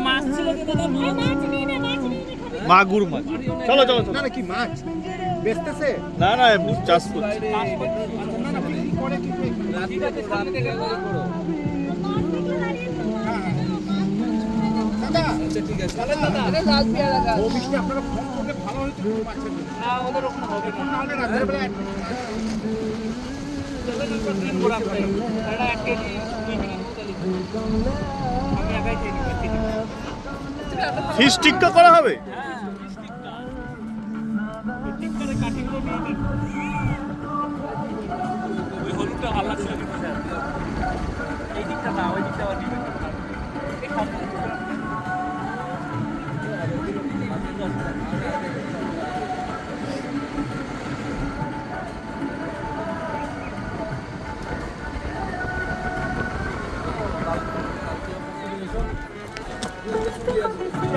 মাছ ছিল মাগুর মাছ। চলো চলো চলো। না না কি মাছ বেচতেছে? না না এমনি চাষ করছে। না না বিক্রি করে কি দাদা ঠিক আছে অফিসে আপনারা ফোন করলে ভালো হতো পাচ্ছেন না ওদের ওখানে হবে না হলে রাতের বেলা ফিশ টিক্কা করা হবে। ওই হলুদটা আলাদা ছিল এই দিকটা না ওই দিকটা আবার নিবে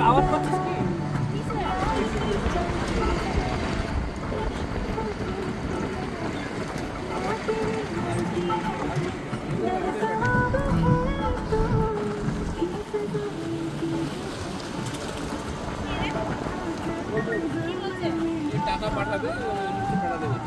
আওয়াজ পাচ্ছিস কি? টাকা পাঠাবে পাঠা দেবে